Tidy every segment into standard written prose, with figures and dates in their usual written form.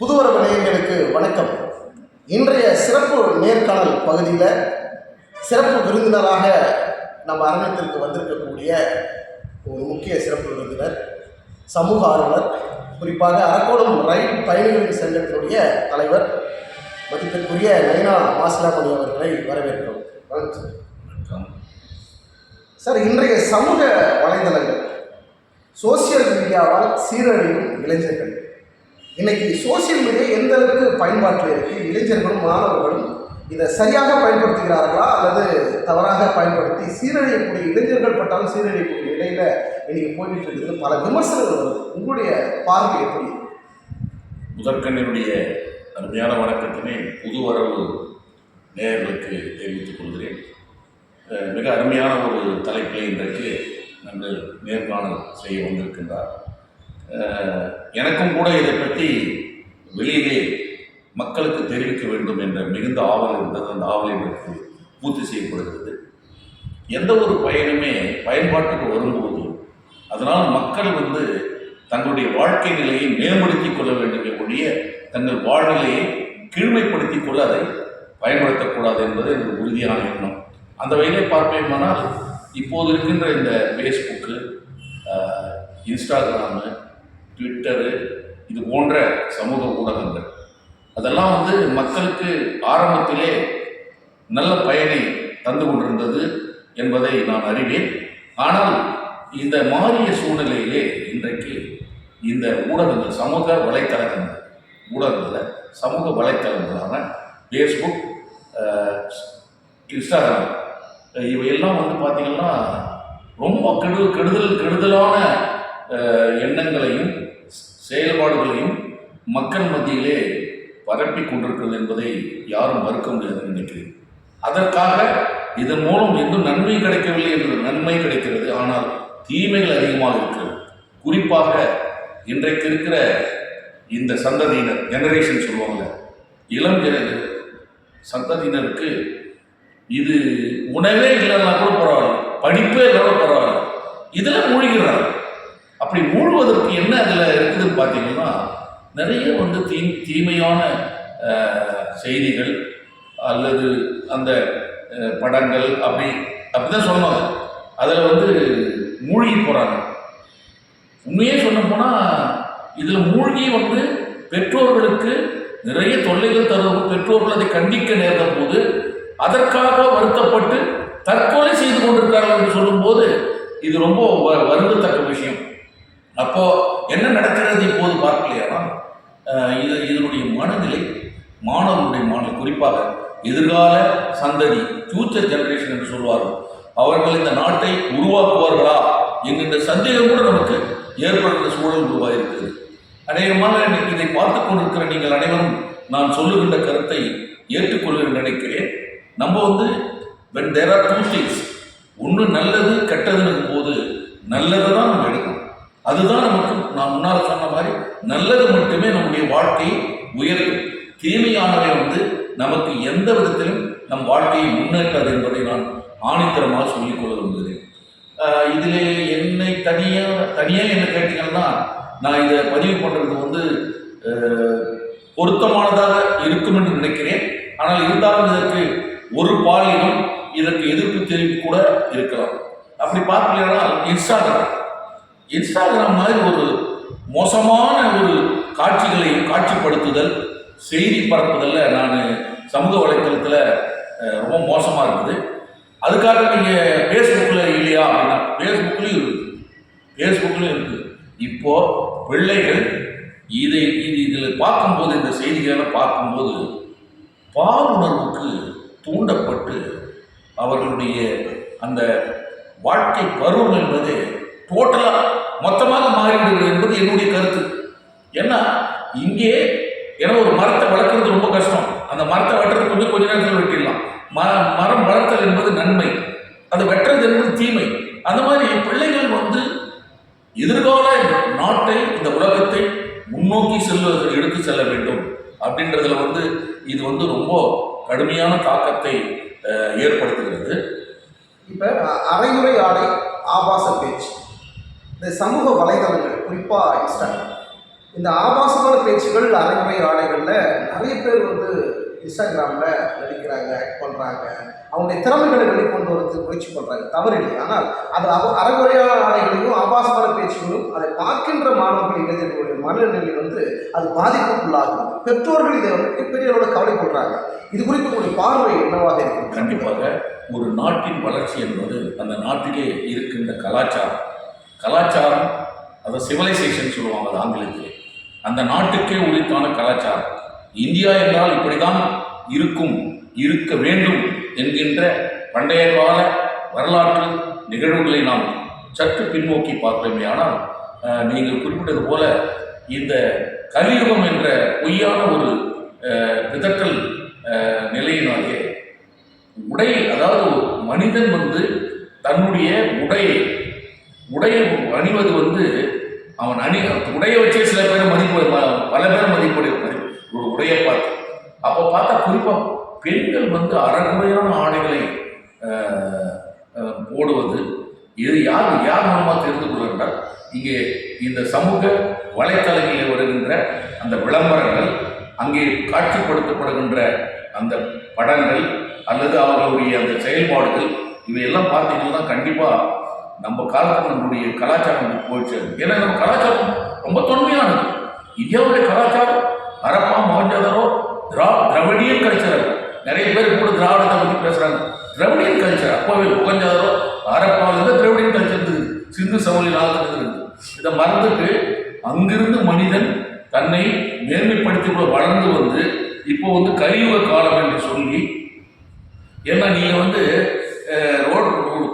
புதுவரவு நேயர்களுக்கு வணக்கம். இன்றைய சிறப்பு நேர்காணல் பகுதியில் சிறப்பு விருந்தினராக நம்ம அரங்கத்திற்கு வந்திருக்கக்கூடிய ஒரு முக்கிய சிறப்பு விருந்தினர், சமூக ஆர்வலர், குறிப்பாக அரக்கோணம் ரயில் பயணிகளின் சங்கத்தினுடைய தலைவர் மதிப்பிற்குரிய நைனா மாசிலாமணி அவர்களை வரவேற்கிறோம். சார், இன்றைய சமூக வலைதளங்கள் சோசியல் மீடியாவால் சீரழியும் இளைஞர்கள். இன்னைக்கு சோசியல் மீடியா எந்த அளவுக்கு பயன்பாட்டில் இருக்குது? இளைஞர்களும் மாணவர்களும் இதை சரியாக பயன்படுத்துகிறார்களா அல்லது தவறாக பயன்படுத்தி சீரழியக்கூடிய இளைஞர்கள் பட்டாலும் சீரழியக்கூடிய நிலையில் இன்னைக்கு போய்கிட்டு இருக்குது. பல விமர்சனங்கள் வருது. உங்களுடைய பார்வை எப்படி? முதற்கண்ணினுடைய அருமையான வணக்கத்தினை புதுவரவு நேயர்களுக்கு தெரிவித்துக் கொள்கிறேன். மிக அருமையான ஒரு தலைப்பில் இன்றைக்கு நாங்கள் நேர்காணல் செய்ய வந்திருக்கின்றார். எனக்கும் கூட இதை பற்றி வெளியிலே மக்களுக்கு தெரிவிக்க வேண்டும் என்ற மிகுந்த ஆவல் இருந்தது. அந்த ஆவல் எனக்கு பூர்த்தி செய்யப்படுகிறது. எந்த ஒரு பயனுமே பயன்பாட்டுக்கு வரும்போது அதனால் மக்கள் தங்களுடைய வாழ்க்கை நிலையை மேம்படுத்திக் கொள்ள வேண்டுமே ஒழிய தங்கள் வாழ்நிலையை கீழ்மைப்படுத்திக் கொள்ள அதை பயன்படுத்தக்கூடாது என்பது எனக்கு உறுதியான எண்ணம். அந்த வகையிலே பார்ப்பேமானால் இப்போது இருக்கின்ற இந்த ஃபேஸ்புக்கு, இன்ஸ்டாகிராமு, ட்விட்டரு, இது போன்ற சமூக ஊடகங்கள் அதெல்லாம் மக்களுக்கு ஆரம்பத்திலே நல்ல பயனை தந்து கொண்டிருந்தது என்பதை நான் அறிவேன். ஆனால் இந்த மாறிய சூழ்நிலையிலே இன்றைக்கு இந்த ஊடகங்கள், சமூக வலைத்தளங்களான ஃபேஸ்புக், இன்ஸ்டாகிராம் இவையெல்லாம் பார்த்திங்கன்னா ரொம்ப கெடுதலான எண்ணங்களையும் செயல்பாடுகளையும் மக்கள் மத்தியிலே பரப்பி கொண்டிருக்கிறது என்பதை யாரும் மறுக்க முடியாதுன்னு நினைக்கிறேன். அதற்காக இதன் மூலம் எதுவும் நன்மை கிடைக்கவில்லை என்று நன்மை கிடைக்கிறது, ஆனால் தீமைகள் அதிகமாக இருக்கிறது. குறிப்பாக இன்றைக்கு இருக்கிற இந்த சந்ததியினர், ஜெனரேஷன் சொல்லுவாங்க, இளம் சந்ததியினருக்கு இது உணவே இல்லைன்னா கூட பரவாயில்ல, படிப்பே இல்லைன்னா பரவாயில்ல, இதில் மூழ்கிறாங்க. அப்படி மூழ்குவதற்கு என்ன அதில் இருக்குதுன்னு பார்த்தீங்கன்னா நிறைய தீமையான செய்திகள் அல்லது அந்த படங்கள் அப்படிதான் சொன்னாங்க. அதில் மூழ்கி போகிறாங்க. உண்மையே சொல்ல போனால் இதில் மூழ்கி பெற்றோர்களுக்கு நிறைய தொல்லைகள் தருவது, பெற்றோர்கள் அதை கண்டிக்க நேர்ந்த போது அதற்காக வருத்தப்பட்டு தற்கொலை செய்து கொண்டிருக்கிறார்கள் என்று சொல்லும்போது இது ரொம்ப வருந்தத்தக்க விஷயம். அப்போ என்ன நடக்கிறது இப்போது பார்க்கலையா? இதனுடைய மனநிலை, மாணவர்களுடைய மனநிலை, குறிப்பாக எதிர்கால சந்ததி, ஃபியூச்சர் ஜெனரேஷன் என்று சொல்வார்கள், அவர்கள் இந்த நாட்டை உருவாக்குவார்களா என்கின்ற சந்தேகம் கூட நமக்கு ஏற்படுகிற சூழல் உருவாயிருக்கிறது. அநேகமாக இன்னைக்கு இதை பார்த்து கொண்டிருக்கிற நீங்கள் அனைவரும் நான் சொல்லுகின்ற கருத்தை ஏற்றுக்கொள்ள நினைக்கிறேன். நம்ம when there are two things, ஒன்று நல்லது கெட்டதுன்னு போது நல்லதை தான் நம்ம எடுக்கணும். அதுதான் நமக்கு, நான் முன்னால் சொன்ன மாதிரி, நல்லது மட்டுமே நம்முடைய வாழ்க்கையை உயர்த்தும். தீமையானவை நமக்கு எந்த விதத்திலும் நம் வாழ்க்கையை முன்னேற்றாது என்பதை நான் ஆணித்தரமாக சொல்லிக்கொள்ள விரும்புகிறேன். இதில் என்னை தனியாக என்ன கேட்டீங்கன்னா, நான் இதை பதிவு பண்ணுறது பொருத்தமானதாக இருக்கும் என்று நினைக்கிறேன். ஆனால் இருந்தாலும் இதற்கு ஒரு பாலினம் இதற்கு எதிர்ப்பு தெரிவித்து கூட இருக்கலாம். அப்படி பார்க்கலன்னா இன்ஸ்டாகிராம் மாதிரி ஒரு மோசமான ஒரு காட்சிகளையும் காட்சிப்படுத்துதல், செய்தி பரப்புதலில் நான் சமூக வலைத்தளத்தில் ரொம்ப மோசமாக இருக்குது. அதுக்காக நீங்கள் ஃபேஸ்புக்கில் இல்லையா அப்படின்னா ஃபேஸ்புக்லேயும் இருக்குது. இப்போது பிள்ளைகள் இதில் பார்க்கும்போது, இந்த செய்திகளை பார்க்கும்போது பாலுணர்வுக்கு தூண்டப்பட்டு அவர்களுடைய அந்த வாழ்க்கை பருவம் என்பது டோட்டலாக மொத்தமாக மாறிவிடுகிறது என்பது என்னுடைய கருத்து. ஏன்னா இங்கே ஒரு மரத்தை வளர்க்குறது ரொம்ப கஷ்டம். அந்த மரத்தை வெட்டுறதுக்கு கொஞ்ச நேரத்தில் வெட்டிடலாம். மரம் வளர்த்தல் என்பது நன்மை, அது வெட்டுறது என்பது தீமை. அந்த மாதிரி பிள்ளைகள் எதிர்கால நாட்டை, இந்த உலகத்தை முன்னோக்கி எடுத்து செல்ல வேண்டும் அப்படின்றதுல இது ரொம்ப கடுமையான தாக்கத்தை ஏற்படுத்துகிறது. இப்போ அரைகுறை ஆடை, ஆபாச பேச்சு, இந்த சமூக வலைதளங்கள், குறிப்பாக இன்ஸ்டாகிராம், இந்த ஆபாசமான பேச்சுகள் அரைமுறை ஆடைகளில் நிறைய பேர் வந்து இன்ஸ்டாகிராமில் நடிக்கிறாங்க, ஆக்ட் பண்ணுறாங்க, அவங்களுடைய திறமைகளை வெளிக்கொண்டு வரதுக்கு முயற்சி பண்ணுறாங்க, தவறு இல்லை. ஆனால் அது அரைமுறையான ஆடைகளையும் ஆபாசமான பேச்சுகளும் அதை பார்க்கின்ற மாணவர்கள் இளைஞர்களுடைய மனநிலை வந்து அது பாதிப்புக்குள்ளாகுது. பெற்றோர்கள் இதை வந்து மிகப்பெரிய அளவில் கவலைப்படுறாங்க. இது குறித்து உங்களுடைய பார்வை என்னவாக இருக்கு? கண்டிப்பாக ஒரு நாட்டின் வளர்ச்சி என்பது அந்த நாட்டிலே இருக்கின்ற கலாச்சாரம் அதை சிவிலைசேஷன் சொல்லுவாங்க அது ஆங்கிலத்தில். அந்த நாட்டுக்கே உரித்தான கலாச்சாரம். இந்தியா என்றால் இப்படிதான் இருக்க வேண்டும் என்கின்ற பண்டைய கால வரலாற்று நிகழ்வுகளை நாம் சற்று பின்னோக்கி பார்ப்போமே. ஆனால் நீங்கள் குறிப்பிட்டது போல இந்த கலியுகம் என்ற பொய்யான ஒரு பிதற்றல் நிலையினாலே அதாவது மனிதன் வந்து தன்னுடைய உடையை அணிவது வந்து அவன் உடையை வச்சே சில பேர் பல பேர் மதிப்புடைய ஒரு உடையை பார்த்து அப்போ பார்த்தா குறிப்பாக பெண்கள் வந்து அறகுறையான ஆடைகளை போடுவது இது யார் மூலமாக தெரிந்து கொள்கின்றால் இங்கே இந்த சமூக வலைத்தளங்களில் வருகின்ற அந்த விளம்பரங்கள், அங்கே காட்சிப்படுத்தப்படுகின்ற அந்த படங்கள் அல்லது அவர்களுடைய அந்த செயல்பாடுகள் இவையெல்லாம் பார்த்தீங்கன்னா கண்டிப்பாக நம்ம காலத்தில் நம்மளுடைய கலாச்சாரம் போயிடுச்சு. ஏன்னா நம்ம கலாச்சாரம் ரொம்ப தொன்மையானது. இந்தியாவுடைய கலாச்சாரம் ஹரப்பா, மொஹஞ்சதாரோ, திராவிடியன் கல்ச்சர். நிறைய பேர் கூட திராவிடத்தை பற்றி பேசுகிறாங்க. திராவிடியன் கல்ச்சர் அப்போவே மொஹஞ்சதாரோ ஹரப்பாவிலிருந்து திராவிடியன் கல்ச்சர் இருந்தது, சிந்து சமவெளி நாளத்தில் இருந்தது. இதை மறந்துட்டு அங்கிருந்து மனிதன் தன்னை மேன்மைப்படுத்தி கூட வளர்ந்து வந்து இப்போ வந்து கலியுக காலம் என்று சொல்லி, ஏன்னா நீங்கள் வந்து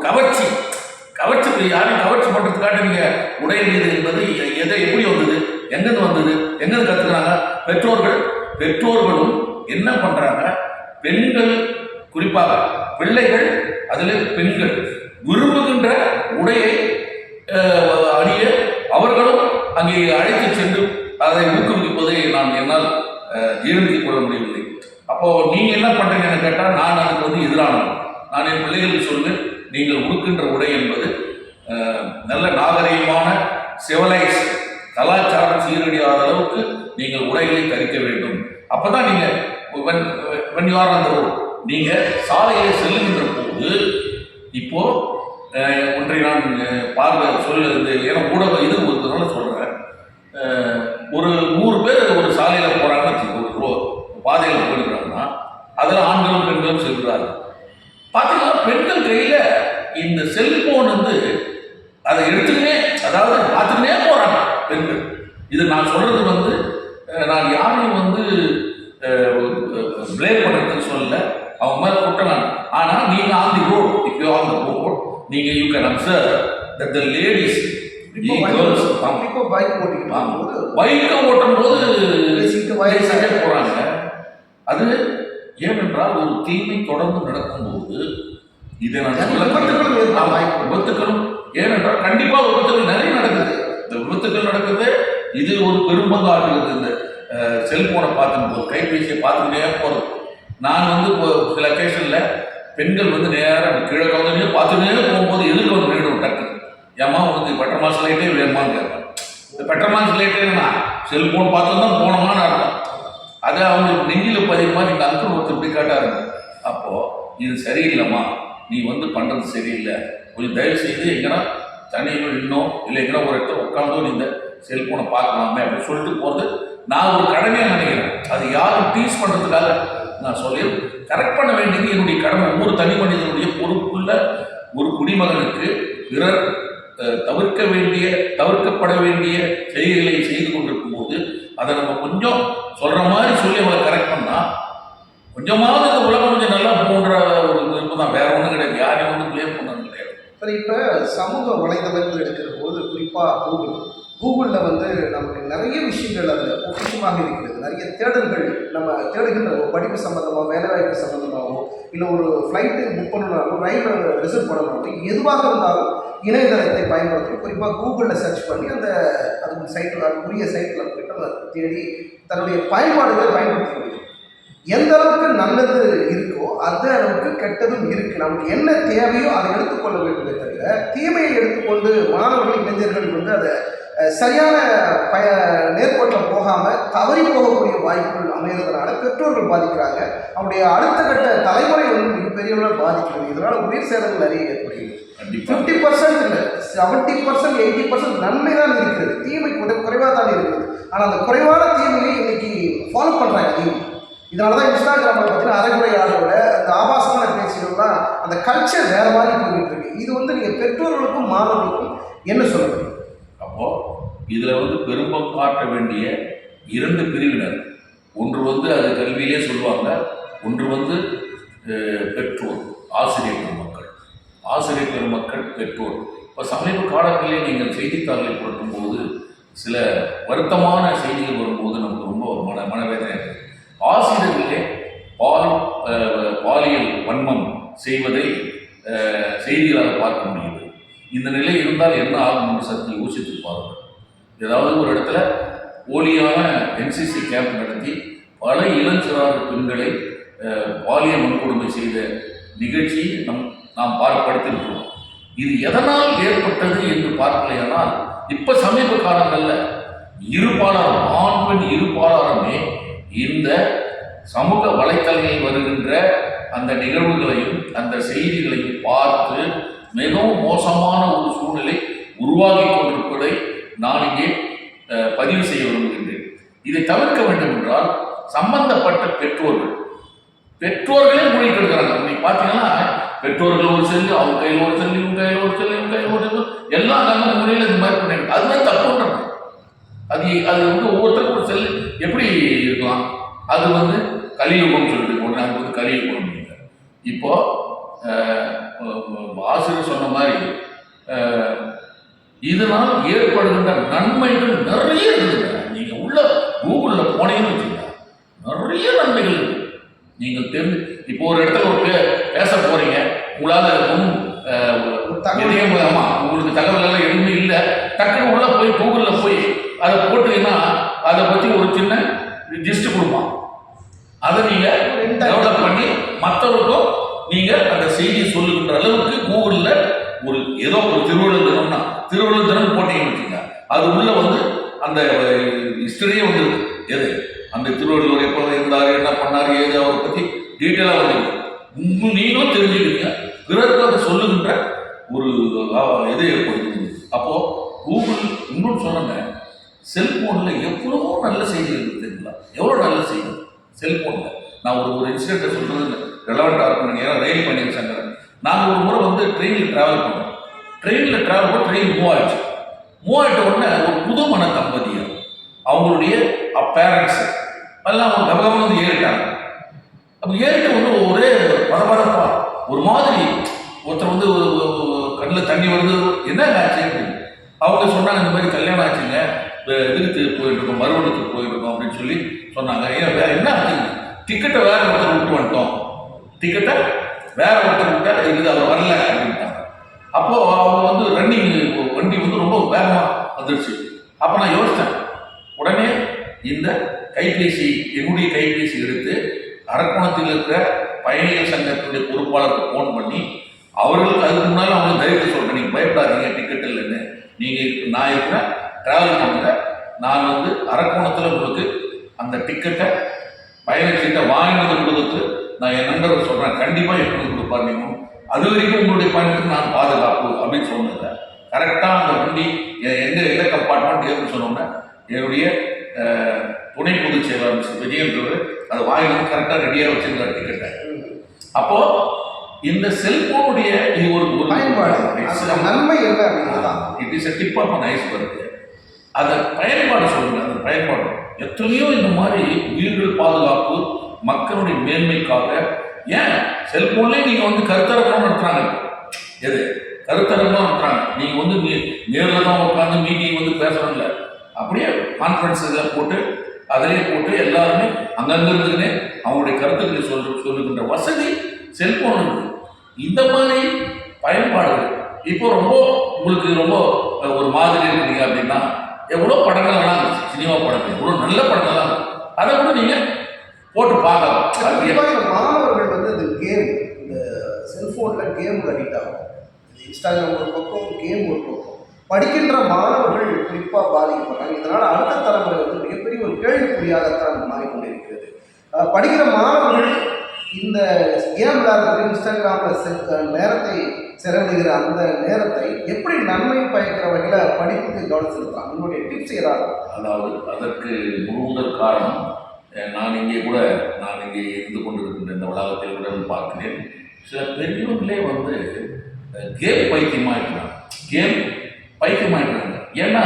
கவர்ச்சி யாரையும் கவர்ச்சி பண்ணுறதுக்காக நீங்கள் உடையது என்பது எப்படி வந்தது, எங்கேருந்து வந்தது, எங்கேருந்து கற்றுக்கிறாங்க? பெற்றோர்களும் என்ன பண்ணுறாங்க, பெண்கள் குறிப்பாக பிள்ளைகள் அதில் பெண்கள் விரும்புகின்ற உடையை அணிய அவர்களும் அங்கே அழைத்து சென்று அதை ஊக்குவிப்பதை என்னால் ஜீரணித்துக் கொள்ள முடியவில்லை. அப்போது நீங்கள் என்ன பண்ணுறீங்கன்னு கேட்டால் நான் அதுக்கு வந்து எதிரானவன். நான் என் பிள்ளைகளுக்கு சொல்வேன், நீங்கள் உடுக்கின்ற உடை என்பது நல்ல நாகரிகமான சிவலைஸ் கலாச்சாரம் சீரழியாத அளவுக்கு நீங்கள் உடைகளை தரிக்க வேண்டும். அப்போ தான் நீங்கள் நீங்கள் சாலையில் செல்லுகின்ற போது இப்போது ஒன்றை நான் சொல்லுறது ஏன்னா ஊடக இது ஒருத்தனால சொல்கிறேன். ஒரு 100 பேர் ஒரு சாலையில் போகிறாங்கன்னு ஒரு பாதையில் போயிருக்கிறாங்கன்னா அதில் ஆண்களும் பெண்களும் செல்கிறார்கள். பார்த்தீங்கன்னா பெண்கள் கையில் இந்த செல்போன் வந்து அதை எடுத்துக்கினே, அதாவது பார்த்துக்கினே போகிறாங்க பெண்கள். இது நான் சொல்கிறது வந்து நான் யாரையும் வந்து பிளேம் பண்ணுறதுக்கு சொல்லலை, அவங்க மேலே குட்டலாம். ஆனால் நீங்கள் on the road, if you on the road, நீங்கள் you can observe that the ladies பைக்கை ஓட்டும் போது போகிறாங்க. அது ஏனென்றால் ஒரு தீமை தொடர்ந்து நடக்கும்போது இதை நான் விபத்துக்களும், ஏனென்றால் கண்டிப்பாக விபத்துக்கள் நிறைய நடக்குது. இந்த விபத்துக்கள் நடக்குது, இது ஒரு பெரும்பங்காட்டுகிறது. இந்த செல்போனை பார்த்துன்னு போது, கைபேசியை பார்த்துக்கிட்டே போகிறது. நான் வந்து இப்போ சில அக்கேஷனில் பெண்கள் வந்து நேராக கீழே கவுந்தே பார்த்துட்டே போகும்போது எதிர்க்கு வந்து நின்று டக்கு, ஏமா உனக்கு பெட்ரோமாஸ் லைட்டே வேணுமான்னு கேட்பேன். இந்த பெட்ரோமாஸ் லைட்டேன்னா செல்போன் பார்த்து தான் போனோமான்னு அர்த்தம். அதை அவங்களுக்கு நெஞ்சில் பதிவுமா இந்த அங்கிள் ஒருத்தர் இப்படி காட்டாரு. அப்போது இது சரியில்லைம்மா, நீ வந்து பண்ணுறது சரியில்லை, கொஞ்சம் தயவு செய்து எங்கன்னா தனியாக இன்னும் இல்லை எங்கன்னா ஒரு இடத்துல உட்காந்தோ இந்த செல்ஃபோனை பார்க்கலாமே அப்படின்னு சொல்லிட்டு போகிறது நான் ஒரு கடமையாக நினைக்கிறேன். அது யாரும் டீஸ் பண்ணுறதுக்காக நான் சொல்லி கரெக்ட் பண்ண வேண்டியது என்னுடைய கடமை. ஒவ்வொரு தனி மனிதனுடைய பொறுப்புள்ள ஒரு குடிமகனுக்கு பிறர் தவிர்க்கப்பட வேண்டிய செய்திகளை செய்து கொண்டிருக்கும் போது அதை நம்ம கொஞ்சம் சொல்கிற மாதிரி சொல்லி அவங்களை கரெக்ட் பண்ணால் கொஞ்சமாவது இந்த உலகம் கொஞ்சம் நல்லா போன்ற ஒரு விருப்பம் தான், வேற ஒன்றும் கிடையாது. யாரையும் வந்து பிளேம் பண்ணது கிடையாது. சரி, இப்போ சமூக வலைதளங்கள் எடுக்கிற போது குறிப்பாக கூகுளில் வந்து நமக்கு நிறைய விஷயங்கள் அதில் பொக்கிஷமாக இருக்கிறது. நிறைய தேடல்கள் நம்ம தேடுகின்ற ஒரு படிப்பு சம்மந்தமாக, வேலைவாய்ப்பு சம்மந்தமாகவோ, இல்லை ஒரு ஃப்ளைட்டு புக் பண்ணணும்னாலும், ரயிலில் ரிசர்வ் பண்ணணும், எதுவாக இருந்தாலும் இணையதளத்தை பயன்படுத்தி குறிப்பாக கூகுளில் சர்ச் பண்ணி அதுக்கு சைட்டில் அதுக்குரிய சைட்டில் போய்ட்டு நம்ம தேடி தன்னுடைய பயன்பாடுகளை பயன்படுத்த முடியும். எந்த அளவுக்கு நல்லது இருக்கோ அந்த அளவுக்கு கெட்டதும் இருக்குது. நமக்கு என்ன தேவையோ அதை எடுத்துக்கொள்ள வேண்டுமே தவிர தீமையை எடுத்துக்கொண்டு மாணவர்கள், இளைஞர்கள் வந்து அதை சரியான நேர்கோட்டில் போகாமல் தவறி போகக்கூடிய வாய்ப்புகள் அமைகிறதுனால பெற்றோர்கள் பாதிக்கிறாங்க. அவருடைய அடுத்த கட்ட தலைமுறை வந்து மிகப்பெரிய அளவில் பாதிக்கிறது. இதனால் உயிர் சேதங்கள் நிறைய ஏற்படுகிறது. 50% இல்லை, 70% 80% நன்மை தான் இருக்கிறது, தீமை குறைவாக தான் இருக்குது. ஆனால் அந்த குறைவான தீமையை இன்னைக்கு ஃபாலோ பண்ணுறாங்க அதிகம். இதனால தான் இன்ஸ்டாகிராமில் பார்த்தீங்கன்னா அரைகுறையாளோட அந்த ஆபாசமான பேச்சுகள்லாம் அந்த கல்ச்சர் வேறு மாதிரி போயிட்டு இருக்கு. இது வந்து நீங்கள் பெற்றோர்களுக்கும் மாணவர்களுக்கும் என்ன சொல்லுங்கள்? அப்போது இதில் வந்து பெரும்பம் காட்ட வேண்டிய 2 பிரிவினர். ஒன்று வந்து அது கல்வியிலே சொல்லுவாங்க, ஒன்று வந்து பெற்றோர், ஆசிரியர் பெருமக்கள். ஆசிரியர் பெருமக்கள், பெற்றோர். இப்போ சமீப காலங்களிலே நீங்கள் செய்தித்தாள்களை புரட்டும்போது சில வருத்தமான செய்திகள் வரும்போது நமக்கு ரொம்ப மனவேதனை இருக்குது. ஆசிரியர்களே பாலியல் வன்மம் செய்வதை செய்திகளாக பார்க்க முடியுது. இந்த நிலை இருந்தால் என்ன ஆகும் என்று சற்று யோசித்து பாருங்கள். ஏதாவது ஒரு இடத்துல போலியான என்சிசி கேம்ப் நடத்தி பல இளஞ்சிறார் பெண்களை பாலியல் வன்கொடுமை செய்த நிகழ்ச்சி நாம் படித்திருக்கிறோம். இது எதனால் ஏற்பட்டது என்று பார்க்கலையானால் இப்போ சமீப காலங்களில் இருபாலாரும், ஆண் பெண் இருபாலாருமே இந்த சமூக வலைத்தளங்களில் வருகின்ற அந்த நிகழ்வுகளையும் அந்த செய்திகளையும் பார்த்து மிகவும் மோசமான ஒரு சூழ்நிலை உருவாகி கொண்டிருப்பதை நான் இங்கே பதிவு செய்ய விரும்புகின்றேன். இதை தவிர்க்க வேண்டும் என்றால் சம்பந்தப்பட்ட பெற்றோர்களே மொழி கெடுக்கிறாங்க. இன்னைக்கு பார்த்தீங்கன்னா பெற்றோர்கள் ஒரு செல்லு, அவங்க கையில் ஒரு செல்லு, இவங்க கையில் ஒரு செல்லு, இவங்க கையில் ஒரு செல்லு, எல்லா நல்ல முறையில் இந்த மாதிரி பண்ணிடுறாங்க. அதுதான் தப்புன்றாங்க. அது வந்து ஒவ்வொருத்தருக்கும் ஒரு செல்லு எப்படி இருக்கலாம்? அது வந்து கலியுகம் சொல்லிட்டு போட்டு அது வந்து கலியுகம். இப்போ ஆசிரியர் சொன்ன மாதிரி இதனால் ஏற்படுகின்ற நன்மைகள் நிறைய இருக்குதுங்க. நீங்கள் உள்ள கூகுளில் போனீங்கன்னு வச்சுக்கோங்க, நிறைய நன்மைகள் இருக்கு. நீங்கள் தெரிஞ்சு இப்போ ஒரு இடத்துல ஒரு பேச போறீங்க, உங்களால் உங்களுக்கு தகவல் எல்லாம் எதுவுமே இல்லை, டக்குனு உள்ள போய் கூகுளில் போய் அதை போட்டீங்கன்னா அதை பற்றி ஒரு சின்ன ஜிஸ்ட் கொடுப்பான். அதை நீங்கள் டெவலப் பண்ணி மற்றவருக்கும் நீங்கள் அந்த செய்தியை சொல்லுகின்ற அளவுக்கு கூகுளில் ஒரு ஏதோ ஒரு திருவள்ளுவர் தினம் போட்டீங்கன்னு வச்சுங்க, அது உள்ள வந்து அந்த ஹிஸ்டரியே வந்து எது அந்த திருவள்ளுவர் எப்போ இருந்தார், என்ன பண்ணார், ஏது அவரை பற்றி டீட்டெயிலாக வந்து நீங்களும் தெரிஞ்சுக்கிறீங்க, பிறருக்கு அதை சொல்லுகின்ற ஒரு இது ஏற்படுத்துது. அப்போது கூகுள் இன்னொன்று சொன்னாங்க, செல்ஃபோனில் எவ்வளவோ நல்ல செய்திகள் இருக்குது தெரியுங்களா? எவ்வளோ நல்ல செய்தி செல்ஃபோனில். நான் ஒரு இன்சிடென்ட்டை சொல்கிறது ரெலவெண்ட்டாக இருக்கும். ஏன்னா ரயில் பண்ணியிருச்சாங்க. நாங்கள் ஒரு முறை வந்து ட்ரெயினில் ட்ராவல் பண்ணோம். ட்ரெயினில் ட்ராவல் பண்ண ட்ரெயின் மூவ் ஆகிடுச்சு. மூவ் ஆகிட்ட உடனே ஒரு புதுமண தம்பதியர் அவங்களுடைய பேரண்ட்ஸு அதெல்லாம் அவங்க கவனம் வந்து ஏறிட்டாங்க. அப்போ ஏறிட்டு வந்து ஒரே பரபரப்பா ஒரு மாதிரி ஒருத்தர் வந்து கண்ணில் தண்ணி வருது, என்ன ஆச்சு அப்படின்னு அவங்க சொன்னாங்க. இந்த மாதிரி கல்யாணம் ஆச்சுங்க, இதுக்கு போயிட்டுருக்கோம், மறுவனத்துக்கு போயிட்டுருக்கோம் அப்படின்னு சொல்லி சொன்னாங்க. ஏன் வேறு என்ன ஆச்சுங்க, டிக்கெட்டை வேற ஒருத்தர் விட்டு வந்துட்டோம், டிக்கெட்டை வேற ஒருத்தர் விட்டா இது அவர் வரல அப்படின்ட்டாங்க. அப்போது அவங்க வந்து ரன்னிங் வண்டி வந்து ரொம்ப வேகமாக வந்துடுச்சு. அப்போ நான் யோசித்தேன், உடனே இந்த கைபேசி என்னுடைய கைபேசி எடுத்து அரக்கோணத்தில் இருக்கிற பயணிகள் சங்கத்தினுடைய பொறுப்பாளருக்கு ஃபோன் பண்ணி அவர்களுக்கு அதுக்கு முன்னால் அவங்களுக்கு தைரியத்தை சொல்கிறேன், நீங்கள் பயப்படாதீங்க, டிக்கெட் இல்லைன்னு, நீங்கள் நான் இருக்கிறேன், ட்ராவல் பண்ணுங்க, நான் வந்து அரக்கோணத்தில் உங்களுக்கு அந்த டிக்கெட்டை பயணச்சீட்டை வாங்கினது கொடுத்து நான் என் நண்பர்கள் சொல்கிறேன், கண்டிப்பாக எப்படி கொடுப்பார், நீங்கள் அது வரைக்கும் உங்களுடைய பயணத்துக்கு நான் பாதுகாப்பு அப்படின்னு சொன்னதில்லை. கரெக்டாக அந்த வண்டி எந்த கம்பார்ட்மெண்ட் ஏன்னு சொன்னோன்னே என்னுடைய துணை பொதுச் செயலாளர் விஜயன்றவர் அதை வாங்கினது கரெக்டாக ரெடியாக வச்சிருந்தார் டிக்கெட்டை. அப்போது இந்த செல்போனுடைய இது ஒரு நன்மை என்ன அப்படின்னா it is a tip of an iceberg. அந்த பயன்பாடு சொல்லுங்கள். அந்த பயன்பாடு எத்தனையோ இந்த மாதிரி உயிர்கள் பாதுகாப்பு மக்களுடைய மேன்மைக்காக. ஏன் செல்போன்லேயே நீங்கள் வந்து கருத்தரங்கம் நடத்துகிறாங்க, எது கருத்தரங்கம் நடத்துகிறாங்க, நீங்கள் வந்து நேரில் தான் உட்காந்து மீட்டிங் வந்து பேசுகிறோம்ல, அப்படியே கான்ஃபரன்ஸ் இதில் போட்டு அதிலே போட்டு எல்லாருமே அங்கங்கே இருந்துக்கினே அவங்களுடைய கருத்துக்களை சொல்லுகின்ற வசதி செல்போன் இருக்குது. இந்த மாதிரி பயன்பாடுகள் இப்போ ரொம்ப உங்களுக்கு ரொம்ப ஒரு மாதிரி இருக்கிறீங்க அப்படின்னா எவ்வளோ படங்கள்லாம் இருந்துச்சு, சினிமா படங்கள் எவ்வளோ நல்ல படங்கள்லாம் இருக்குது, அதை கூட நீங்கள் போட்டு பார்க்கலாம். மாணவர்கள் வந்து இந்த கேம், இந்த செல்ஃபோனில் கேம் அடிக்ட் ஆகும். இன்ஸ்டாகிராம் ஒரு பக்கம், கேம் ஒரு பக்கம். படிக்கின்ற மாணவர்கள் குறிப்பாக பாதிக்கப்படுறாங்க. இதனால் அடுத்த தலைமுறை வந்து மிகப்பெரிய ஒரு கேள்விக்குறியாகத்தான் மாறிக்கொண்டிருக்கிறது. படிக்கிற மாணவர்கள் இந்த கேம் விளையாடுறது, இன்ஸ்டாகிராமில் நேரத்தை செலவிடுகிற அந்த நேரத்தை எப்படி நன்மை பயக்கிற வகையில் படிப்புக்கு கவனம் செலுத்தலாம்? உங்களுடைய டிப்ஸ் ஏதாவது? அதாவது அதற்கு முழுவதற் காரணம் நான் இங்கே இருந்து கொண்டிருக்கின்ற இந்த வளாகத்தில் கூட பார்க்கிறேன். சில பெரியவர்களே வந்து கேம் பைத்தியமாயிட்டாங்க. ஏன்னா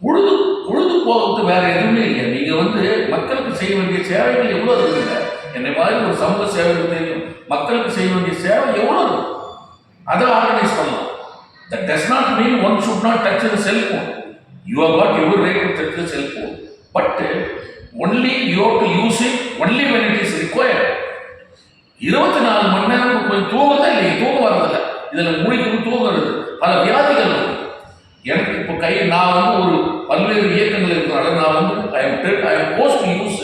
பொழுது போகிறது வேற எதுவுமே இல்லை. நீங்கள் வந்து மக்களுக்கு செய்ய வேண்டிய சேவைகள் எவ்வளோ இருக்குங்க. என்னை மாதிரி ஒரு சமூக சேவைகள் தெரியும், மக்களுக்கு செய்ய வேண்டிய சேவை எவ்வளோ இருக்கு, அதை ஆர்கனைஸ் பண்ணலாம். That does not mean one should not touch the cellphone. You have got your right to touch the cellphone, but only you have to use it only when it is required. 24 மணி நேரம் கொஞ்சம் தூங்கதான் இல்லையே, தூக்கம் வரதில்லை. இதில் மூளைக்கு தூங்குறது பல வியாதிகள் வருது. எனக்கு இப்போ நான் வந்து ஒரு பல்வேறு இயக்கங்கள் இருக்கிறனால நான் வந்து I am post to use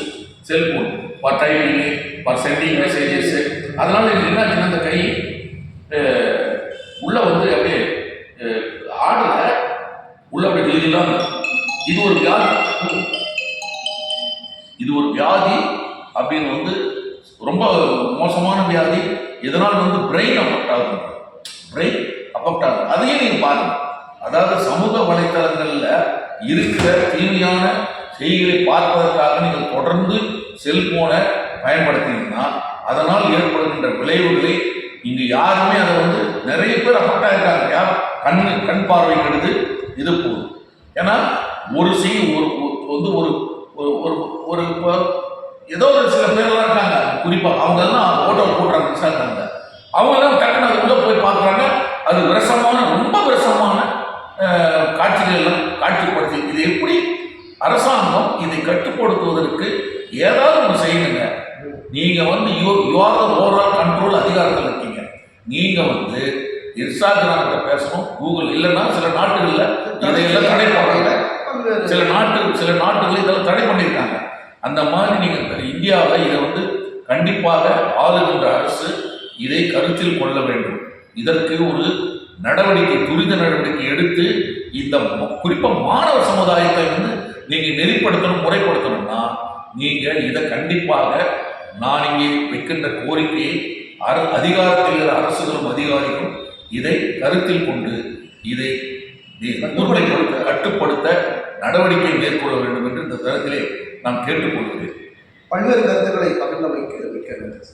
cellphone for timing, for sending messages. அதனால எனக்கு என்ன அந்த கை உள்ள வந்து அப்படியே ஆடல, உள்ள அப்படி கிளிலாம். இது ஒரு வியாதி அப்படின்னு வந்து ரொம்ப மோசமான வியாதி. இதனால் வந்து பிரெயின் அஃபெக்ட் ஆகுது. அதையும் நீங்கள் பாருங்க. அதாவது சமூக வலைத்தளங்களில் இருக்கிற தீமையான செய்திகளை பார்ப்பதற்காக நீங்கள் தொடர்ந்து செல்போனை பயன்படுத்தினீங்கன்னா அதனால் ஏற்படுகின்ற விளைவுகளை இங்கு யாருமே அதை வந்து நிறைய பேர் அஃபெக்ட் ஆகிருக்காங்க. யார் கண் பார்வை கெடுது, இது போதும். ஏன்னா ஒரு ஏதோ ஒரு சில பேர்லாம் இருக்காங்க, குறிப்பாக அவங்கெல்லாம் ஓட்டோ போடுறாங்க இன்ஸ்டாகிராமில். அவங்கெல்லாம் டக்குன்னு அதுக்குள்ளே போய் பார்க்குறாங்க. அது ரொம்ப விரசமான காட்சிகள் எல்லாம் காட்சிப்படுத்தி, இது எப்படி அரசாங்கம் இதை கட்டுப்படுத்துவதற்கு ஏதாவது ஒன்று செய்யணுங்க. நீங்கள் வந்து you are the overall control அதிகாரத்தில் இருக்கீங்க. நீங்கள் வந்து இன்ஸ்டாகிராம்கிட்ட பேசணும், கூகுள் இல்லைன்னா சில நாட்டுகளில் இதையெல்லாம் தடை பண்ணுறாங்க. சில நாட்டுகளில் இதெல்லாம் தடை பண்ணியிருக்காங்க. அந்த மாதிரி நீங்கள் இந்தியாவில் இதை வந்து கண்டிப்பாக ஆளுகின்ற அரசு இதை கருத்தில் கொள்ள வேண்டும். இதற்கு ஒரு துரித நடவடிக்கை எடுத்து இந்த குறிப்பாக மாணவ சமுதாயத்தை வந்து நீங்கள் நெறிப்படுத்தணும், முறைப்படுத்தணும்னா நீங்கள் இதை கண்டிப்பாக நான் இங்கே வைக்கின்ற கோரிக்கையை அதிகாரத்தில் இருக்கிற அரசுகளும் அதிகாரிகளும் இதை கருத்தில் கொண்டு இதை கட்டுப்படுத்த நடவடிக்கை மேற்கொள்ள வேண்டும் என்று இந்த தரத்திலே நான் கேட்டுக்கொள்கிறேன். பல்வேறு கருத்துக்களை பகிர்ந்தமைக்கு மிக்க நன்றி.